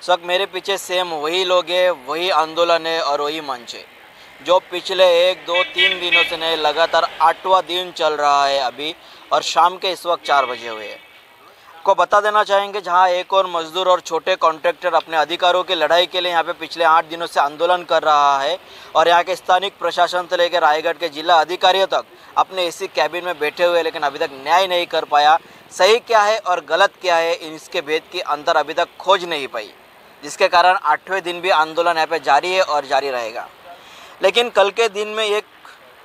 इस वक्त मेरे पीछे सेम वही लोग हैं, वही आंदोलन है और वही मंच है जो पिछले 1 2 3 दिनों से नहीं, लगातार 8वां दिन चल रहा है अभी, और शाम के इस वक्त 4 बजे हुए हैं। को बता देना चाहेंगे, जहां एक और मजदूर और छोटे कॉन्ट्रैक्टर अपने अधिकारों की लड़ाई के लिए यहां पे पिछले 8 दिनों से आंदोलन कर रहा है, और यहां के स्थानिक प्रशासन से लेकर रायगढ़ के जिला अधिकारियों तक अपने इसी कैबिन में बैठे हुए, लेकिन अभी तक न्याय नहीं कर पाया। सही क्या है और गलत क्या है, इसके भेद की अंतर अभी तक खोज नहीं पाई, जिसके कारण 8वें दिन भी आंदोलन यहाँ पे जारी है और जारी रहेगा। लेकिन कल के दिन में एक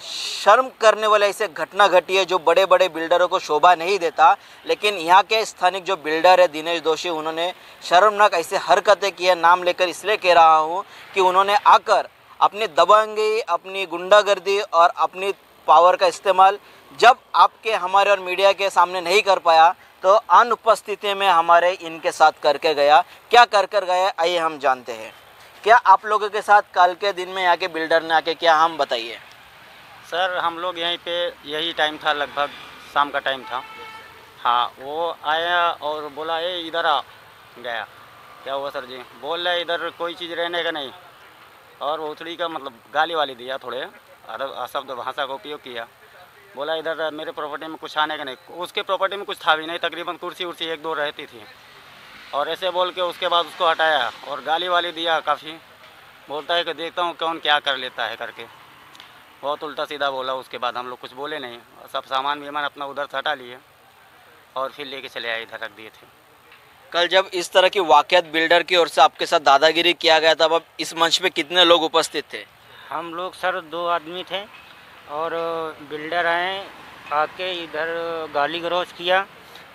शर्म करने वाले ऐसे घटना घटी है जो बड़े बड़े बिल्डरों को शोभा नहीं देता, लेकिन यहाँ के स्थानिक जो बिल्डर है दिनेश दोषी, उन्होंने शर्मनाक ऐसे हरकतें की है। नाम लेकर इसलिए कह रहा हूँ कि उन्होंने आकर अपनी दबंगी, अपनी गुंडागर्दी और अपनी पावर का इस्तेमाल जब आपके, हमारे और मीडिया के सामने नहीं कर पाया, तो अनुपस्थिति में हमारे इनके साथ करके गया। क्या कर गया, आइए हम जानते हैं। क्या आप लोगों के साथ कल के दिन में यहाँ के बिल्डर ने आके क्या, हम बताइए। सर हम लोग यहीं पे, यही टाइम था, लगभग शाम का टाइम था। हाँ, वो आया और बोला ए इधर आ। गया, क्या हुआ सर जी? बोल रहे इधर कोई चीज़ रहने का नहीं, और भोसड़ी का मतलब गाली वाली दिया, थोड़े अशब्द भाषा का उपयोग किया। बोला इधर मेरे प्रॉपर्टी में कुछ आने का नहीं। उसके प्रॉपर्टी में कुछ था भी नहीं, तकरीबन कुर्सी उर्सी 1 2 रहती थी, और ऐसे बोल के उसके बाद उसको हटाया और गाली वाली दिया काफ़ी। बोलता है कि देखता हूँ कौन क्या कर लेता है करके, बहुत उल्टा सीधा बोला। उसके बाद हम लोग कुछ बोले नहीं, सब सामान विमान अपना उधर से हटा लिए और फिर लेके चले आए, इधर रख दिए थे। कल जब इस तरह की वाकयात बिल्डर की ओर से आपके साथ दादागिरी किया गया था, अब इस मंच पे कितने लोग उपस्थित थे? हम लोग सर 2 आदमी थे, और बिल्डर आए, आके इधर गाली गलौज किया,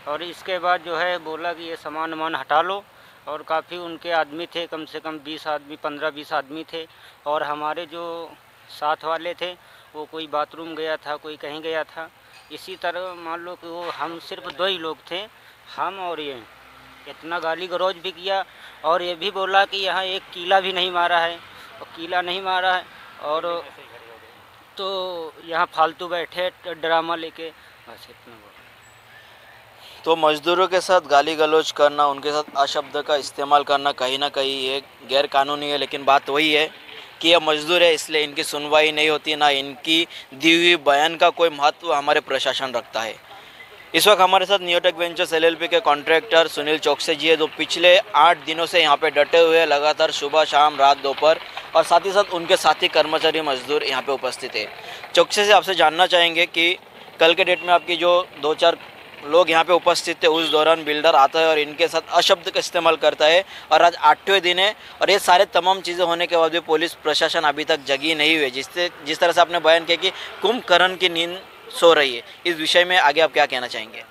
और इसके बाद जो है बोला कि ये सामान वामान हटा लो। और काफ़ी उनके आदमी थे, कम से कम 20 आदमी, 15-20 आदमी थे। और हमारे जो साथ वाले थे वो कोई बाथरूम गया था, कोई कहीं गया था। इसी तरह मान लो कि वो, हम सिर्फ 2 ही लोग थे, हम और ये। इतना गाली गलौज भी किया, और ये भी बोला कि यहाँ एक कीला भी नहीं मारा है, और कीला नहीं मारा है, और तो यहाँ फालतू बैठे ड्रामा लेके, बस इतना बोला। तो मजदूरों के साथ गाली गलौज करना, उनके साथ अशब्द का इस्तेमाल करना कहीं ना कहीं ये गैर कानूनी है, लेकिन बात वही है कि ये मजदूर है, इसलिए इनकी सुनवाई नहीं होती, ना इनकी दी हुई बयान का कोई महत्व हमारे प्रशासन रखता है। इस वक्त हमारे साथ नियोटेक वेंचर्स LLP के कॉन्ट्रैक्टर सुनील चौकसे जी है, जो पिछले 8 दिनों से यहाँ पे डटे हुए हैं, लगातार सुबह शाम रात दोपहर, और साथ ही साथ उनके साथी कर्मचारी मजदूर यहाँ पे उपस्थित है। चौकसे से आपसे जानना चाहेंगे कि कल के डेट में आपकी जो 2-4 लोग यहाँ पे उपस्थित थे, उस दौरान बिल्डर आता है और इनके साथ अशब्द का इस्तेमाल करता है, और आज 8वें दिन है, और ये सारे तमाम चीज़ें होने के बाद भी पुलिस प्रशासन अभी तक जगी नहीं हुई, जिस तरह से आपने बयान किया कि कुंभकर्ण की नींद सो रही है। इस विषय में आगे आप क्या कहना चाहेंगे?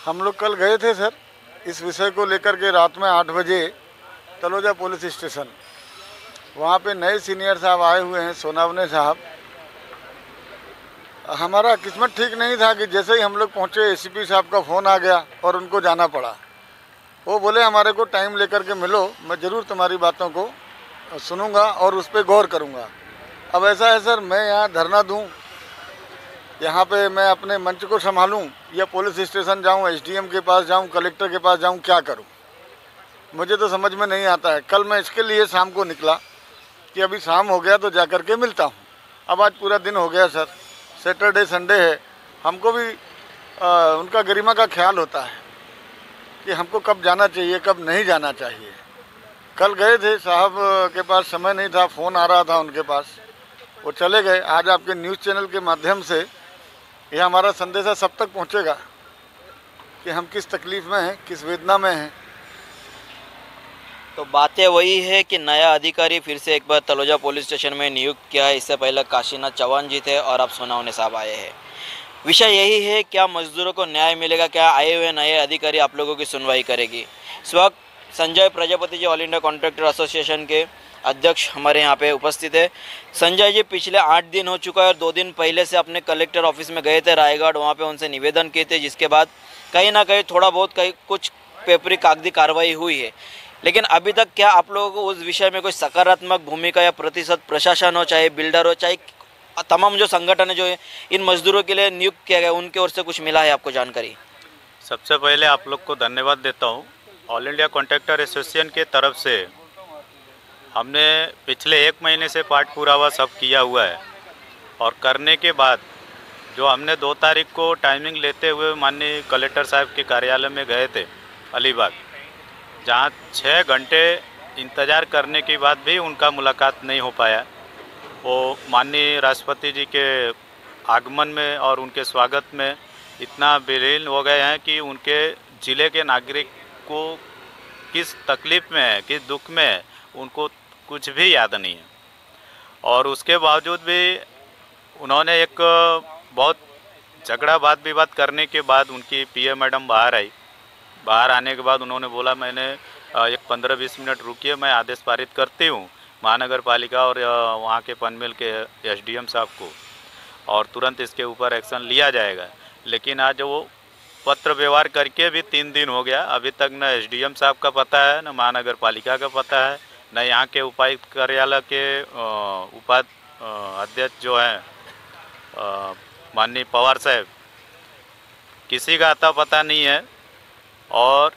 हम लोग कल गए थे सर, इस विषय को लेकर के रात में 8 बजे तलोजा पुलिस स्टेशन, वहाँ पे नए सीनियर साहब आए हुए हैं, सोनावने साहब। हमारा किस्मत ठीक नहीं था कि जैसे ही हम लोग पहुँचे ACP साहब का फ़ोन आ गया और उनको जाना पड़ा। वो बोले हमारे को टाइम लेकर के मिलो, मैं ज़रूर तुम्हारी बातों को सुनूंगा और उस पर गौर करूंगा। अब ऐसा है सर, मैं यहाँ धरना दूं, यहाँ पे मैं अपने मंच को संभालूं, या पुलिस स्टेशन जाऊं, SDM के पास जाऊं, कलेक्टर के पास जाऊं, क्या करूं, मुझे तो समझ में नहीं आता है। कल मैं इसके लिए शाम को निकला कि अभी शाम हो गया तो जा कर के मिलता हूँ। अब आज पूरा दिन हो गया सर, सैटरडे संडे है, हमको भी उनका गरिमा का ख्याल होता है कि हमको कब जाना चाहिए, कब नहीं जाना चाहिए। कल गए थे साहब के पास, समय नहीं था, फ़ोन आ रहा था उनके पास, वो चले गए। आज आपके न्यूज़ चैनल के माध्यम से यह हमारा संदेशा सब तक पहुंचेगा कि हम किस तकलीफ़ में हैं, किस वेदना में हैं। तो बातें वही है कि नया अधिकारी फिर से एक बार तलोजा पुलिस स्टेशन में नियुक्त किया है। इससे पहले काशीनाथ चौहान जी थे, और अब सोनावने साहब आए हैं। विषय यही है, क्या मजदूरों को न्याय मिलेगा, क्या आए हुए नए अधिकारी आप लोगों की सुनवाई करेगी। इस वक्त Sanjay Prajapati ji all India contractor association के अध्यक्ष हमारे यहाँ पे उपस्थित है। संजय जी, पिछले 8 दिन हो चुका है, और 2 दिन पहले से अपने कलेक्टर ऑफिस में गए थे रायगढ़, वहाँ पे उनसे निवेदन किए थे, जिसके बाद कहीं ना कहीं थोड़ा बहुत कुछ पेपरी कागजी कार्रवाई हुई है। लेकिन अभी तक क्या आप लोगों को उस विषय में कोई सकारात्मक भूमिका या प्रतिशत, प्रशासन हो चाहे बिल्डर हो चाहे तमाम जो संगठन है जो इन मजदूरों के लिए नियुक्त किया गया, उनके ओर से कुछ मिला है आपको जानकारी? सबसे पहले आप लोग को धन्यवाद देता हूँ ऑल इंडिया कॉन्ट्रैक्टर एसोसिएशन के तरफ से हमने पिछले 1 महीने से पार्ट पूरा हुआ सब किया हुआ है, और करने के बाद जो हमने 2 तारीख को टाइमिंग लेते हुए माननीय कलेक्टर साहब के कार्यालय में गए थे अलीबाग, जहाँ 6 घंटे इंतज़ार करने के बाद भी उनका मुलाकात नहीं हो पाया। वो माननीय राष्ट्रपति जी के आगमन में और उनके स्वागत में इतना विलीन हो गए हैं कि उनके ज़िले के नागरिक को किस तकलीफ़ में है, किस दुख में है, उनको कुछ भी याद नहीं है। और उसके बावजूद भी उन्होंने एक बहुत झगड़ा वाद विवाद करने के बाद उनकी पीए मैडम बाहर आई। बाहर आने के बाद उन्होंने बोला मैंने एक 15-20 मिनट रुकिए, मैं आदेश पारित करती हूँ महानगर पालिका और वहाँ के पनमेल के एसडीएम साहब को, और तुरंत इसके ऊपर एक्शन लिया जाएगा। लेकिन आज वो पत्र व्यवहार करके भी 3 दिन हो गया, अभी तक न एसडीएम साहब का पता है, न महानगर पालिका का पता है, न यहाँ के उपायुक्त कार्यालय के अध्यक्ष जो हैं माननीय पवार साहब, किसी का अता पता नहीं है। और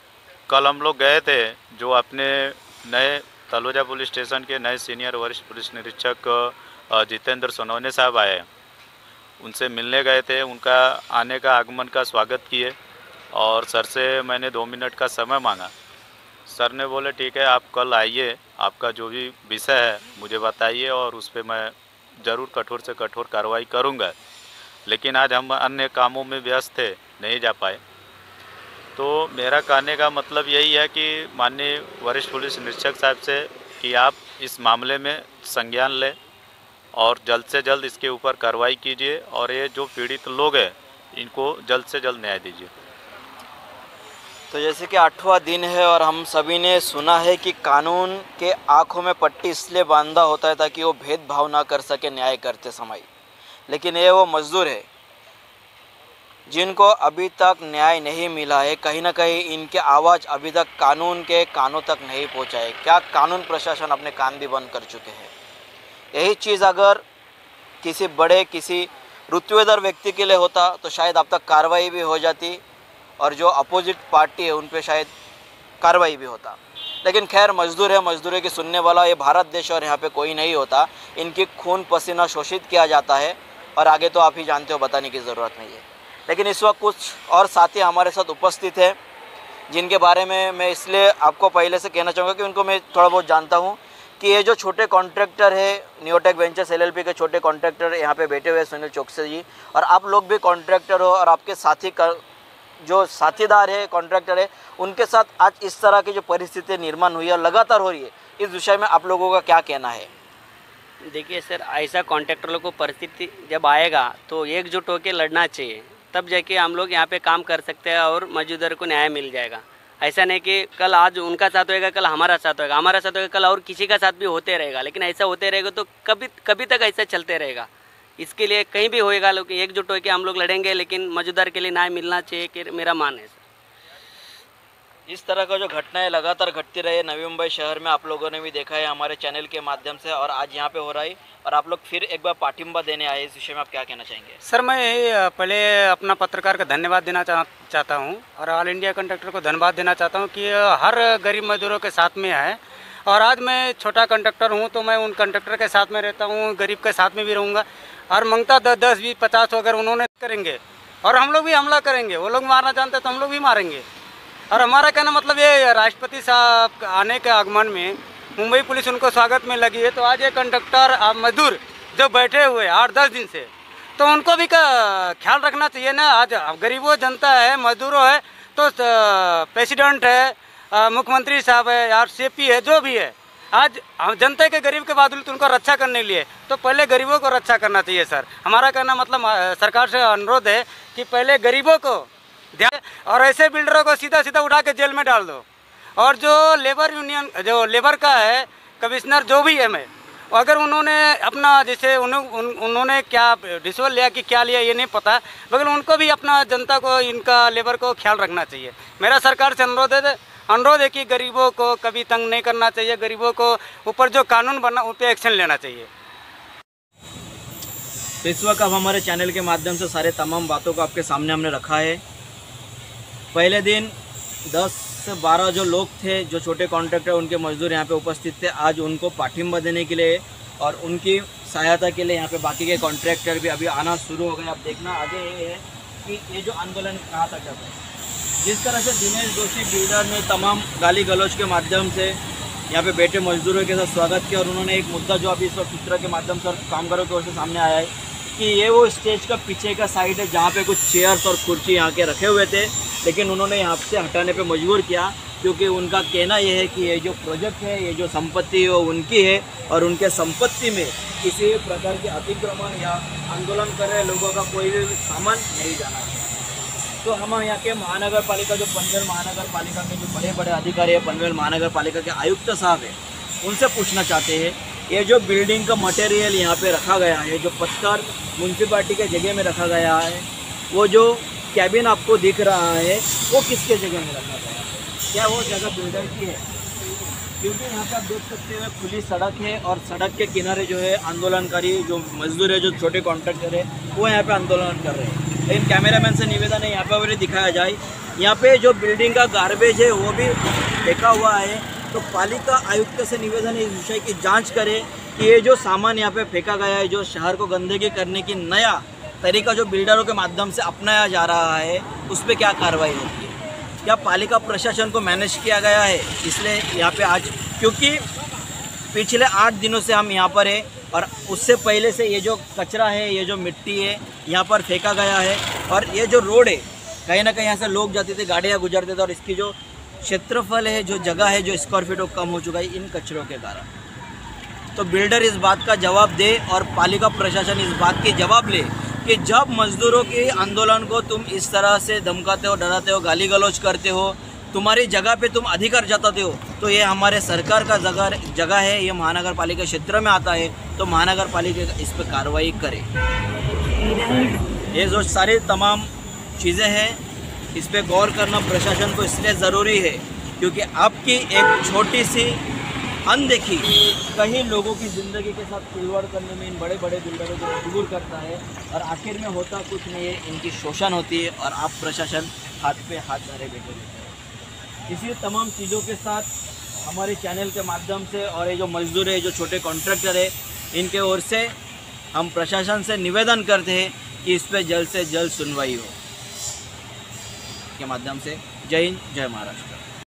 कल हम लोग गए थे, जो अपने नए तलोजा पुलिस स्टेशन के नए सीनियर वरिष्ठ पुलिस निरीक्षक जितेंद्र सोनवने साहब आए, उनसे मिलने गए थे। उनका आने का आगमन का स्वागत किए और सर से मैंने 2 मिनट का समय मांगा। सर ने बोले ठीक है, आप कल आइए, आपका जो भी विषय है मुझे बताइए और उस पर मैं ज़रूर कठोर से कठोर कार्रवाई करूँगा। लेकिन आज हम अन्य कामों में व्यस्त थे, नहीं जा पाए। तो मेरा कहने का मतलब यही है कि माननीय वरिष्ठ पुलिस निरीक्षक साहब से कि आप इस मामले में संज्ञान लें और जल्द से जल्द इसके ऊपर कार्रवाई कीजिए, और ये जो पीड़ित लोग हैं इनको जल्द से जल्द न्याय दीजिए। तो जैसे कि 8वां दिन है और हम सभी ने सुना है कि कानून के आँखों में पट्टी इसलिए बांधा होता है ताकि वो भेदभाव ना कर सके न्याय करते समय। लेकिन ये वो मजदूर है जिनको अभी तक न्याय नहीं मिला है। कहीं ना कहीं इनके आवाज़ अभी तक कानून के कानों तक नहीं पहुंचा है। क्या कानून प्रशासन अपने कान भी बंद कर चुके हैं? यही चीज़ अगर किसी बड़े किसी रुतबेदार व्यक्ति के लिए होता तो शायद अब तक कार्रवाई भी हो जाती और जो अपोजिट पार्टी है उन पे शायद कार्रवाई भी होता। लेकिन खैर, मजदूर है, मजदूरों की सुनने वाला ये भारत देश और यहाँ पे कोई नहीं होता। इनकी खून पसीना शोषित किया जाता है और आगे तो आप ही जानते हो, बताने की ज़रूरत नहीं है। लेकिन इस वक्त कुछ और साथी हमारे साथ उपस्थित है जिनके बारे में मैं इसलिए आपको पहले से कहना चाहूँगा कि उनको मैं थोड़ा बहुत जानता हूँ कि ये जो छोटे कॉन्ट्रैक्टर है, न्यूटेक वेंचर्स LLP के छोटे कॉन्ट्रैक्टर यहाँ पे बैठे हुए सुनील चौकसे जी, और आप लोग भी कॉन्ट्रैक्टर हो और आपके साथी जो साथीदार है कॉन्ट्रैक्टर है, उनके साथ आज इस तरह की जो परिस्थिति निर्माण हुई है और लगातार हो रही है, इस विषय में आप लोगों का क्या कहना है? देखिए सर, ऐसा कॉन्ट्रैक्टरों को परिस्थिति जब आएगा तो एकजुट होकर लड़ना चाहिए, तब जाके हम लोग यहाँ पे काम कर सकते हैं और मजदूर को न्याय मिल जाएगा। ऐसा नहीं कि कल आज उनका साथ होएगा, कल हमारा साथ होएगा, हमारा साथ होएगा, कल और किसी का साथ भी होते रहेगा। लेकिन ऐसा होते रहेगा तो कभी तक ऐसा चलते रहेगा। इसके लिए कहीं भी होएगा, लोग एकजुट होकर हम लोग लड़ेंगे, लेकिन मौजूदा के लिए न्याय मिलना चाहिए कि मेरा मान है। इस तरह का जो घटनाएं लगातार घटती रहे नवी मुंबई शहर में, आप लोगों ने भी देखा है हमारे चैनल के माध्यम से, और आज यहाँ पे हो रहा है और आप लोग फिर एक बार पाठिंबा देने आए। इस विषय में आप क्या कहना चाहेंगे? सर, मैं पहले अपना पत्रकार का धन्यवाद देना चाहता हूँ और ऑल इंडिया कंडक्टर को धन्यवाद देना चाहता हूँ कि हर गरीब मजदूरों के साथ में है। और आज मैं छोटा कंडक्टर हूँ तो मैं उन कंडक्टर के साथ में रहता हूँ, गरीब के साथ में भी रहूँगा। और मंगता 10, 20, 50 अगर उन्होंने करेंगे और हम लोग भी हमला करेंगे, वो लोग मारना चाहते हैं तो हम लोग भी मारेंगे। और हमारा कहना मतलब ये, राष्ट्रपति साहब आने के आगमन में मुंबई पुलिस उनको स्वागत में लगी है, तो आज ये कंडक्टर मजदूर जो बैठे हुए 8-10 दिन से, तो उनको भी ख्याल रखना चाहिए ना। आज गरीबों जनता है, मजदूरों है, तो प्रेसिडेंट है, मुख्यमंत्री साहब है यार, CP है, जो भी है, आज जनता के गरीब के बादल उनको रक्षा करने के लिए तो पहले गरीबों को रक्षा करना चाहिए। सर, हमारा कहना मतलब सरकार से अनुरोध है कि पहले गरीबों को ध्यान, और ऐसे बिल्डरों को सीधा सीधा उठा के जेल में डाल दो। और जो लेबर यूनियन, जो लेबर का है कमिश्नर, जो भी है, मैं अगर उन्होंने अपना जैसे उन्होंने क्या डिसीजन लिया कि क्या लिया ये नहीं पता, मगर उनको भी अपना जनता को, इनका लेबर को ख्याल रखना चाहिए। मेरा सरकार से अनुरोध है कि गरीबों को कभी तंग नहीं करना चाहिए, गरीबों को ऊपर जो कानून बना उन पर एक्शन लेना चाहिए। तो इस वक्त अब हमारे चैनल के माध्यम से सारे तमाम बातों को आपके सामने हमने रखा है। पहले दिन 10 12 जो लोग थे, जो छोटे कॉन्ट्रैक्टर उनके मजदूर यहाँ पे उपस्थित थे, आज उनको पाठिंबा देने के लिए और उनकी सहायता के लिए यहाँ पे बाकी के कॉन्ट्रैक्टर भी अभी आना शुरू हो गए। अब देखना आगे ये है कि ये जो आंदोलन कहाँ तक जाता है। जिस तरह से दिनेश जोशी बिल्डर ने तमाम गाली गलौज के माध्यम से यहाँ पे बैठे मजदूरों के साथ स्वागत किया और उन्होंने एक मुद्दा जो अभी इस वक्त चित्र के माध्यम से और कामगारों की ओर से सामने आया है कि ये वो स्टेज का पीछे का साइड है जहाँ पे कुछ चेयर्स और कुर्सी यहाँ के रखे हुए थे, लेकिन उन्होंने यहाँ से हटाने पे मजबूर किया क्योंकि उनका कहना ये है कि ये जो प्रोजेक्ट है, ये जो संपत्ति है वो उनकी है और उनके संपत्ति में किसी प्रकार के अतिक्रमण या आंदोलन कर रहे लोगों का कोई भी सामान नहीं जाना है। तो हम यहाँ के महानगर पालिका जो पनवेल महानगर पालिका के जो बड़े बड़े अधिकारी है, पनवेल महानगर पालिका के आयुक्त साहब है, उनसे पूछना चाहते हैं ये जो बिल्डिंग का मटेरियल यहाँ पे रखा गया है, जो पत्थर म्यूनसिपाल्टी के जगह में रखा गया है, वो जो कैबिन आपको दिख रहा है वो किसके जगह में रखा गया है? क्या वो जगह बिल्डर की है? क्योंकि यहाँ पे आप देख सकते हैं खुली सड़क है और सड़क के किनारे जो है आंदोलनकारी जो मजदूर है, जो छोटे कॉन्ट्रैक्टर है, वो यहाँ पे आंदोलन कर रहे हैं। लेकिन कैमरामैन से निवेदन है यहाँ पे अभी दिखाया जाए, यहाँ पे जो बिल्डिंग का गार्बेज है वो भी फेंका हुआ है। तो पालिका आयुक्त से निवेदन है इस विषय की जांच करे कि ये जो सामान यहाँ पे फेंका गया है, जो शहर को गंदगी करने की नया तरीका जो बिल्डरों के माध्यम से अपनाया जा रहा है, उस पर क्या कार्रवाई होती है? क्या पालिका प्रशासन को मैनेज किया गया है? इसलिए यहाँ पे आज, क्योंकि पिछले 8 दिनों से हम यहाँ पर है और उससे पहले से ये जो कचरा है, ये जो मिट्टी है यहाँ पर फेंका गया है और ये जो रोड है कहीं ना कहीं यहाँ से लोग जाते थे, गाड़ियाँ गुजरते थे और इसकी जो क्षेत्रफल है, जो जगह है, जो स्क्वायर फीट वो कम हो चुका है इन कचरों के कारण। तो बिल्डर इस बात का जवाब दे और पालिका प्रशासन इस बात की जवाब ले कि जब मजदूरों के आंदोलन को तुम इस तरह से धमकाते हो, डराते हो, गाली गलौज करते हो, तुम्हारी जगह पे तुम अधिकार जताते हो, तो ये हमारे सरकार का जगह है, ये महानगर पालिका क्षेत्र में आता है, तो महानगर पालिका इस पर कार्रवाई करे। ये जो सारी तमाम चीज़ें हैं इस पर गौर करना प्रशासन को इसलिए ज़रूरी है क्योंकि आपकी एक छोटी सी अनदेखी कई लोगों की ज़िंदगी के साथ खिलवाड़ करने में इन बड़े बड़े बिल्डरों को मजबूर करता है और आखिर में होता कुछ नहीं है, इनकी शोषण होती है और आप प्रशासन हाथ पे हाथ धरे बैठे रहते हैं। इसी तमाम चीज़ों के साथ हमारे चैनल के माध्यम से और ये जो मजदूर है, जो छोटे कॉन्ट्रैक्टर है, इनके ओर से हम प्रशासन से निवेदन करते हैं कि इस पर जल्द से जल्द सुनवाई हो के माध्यम से। जय हिंद, जय महाराष्ट्र।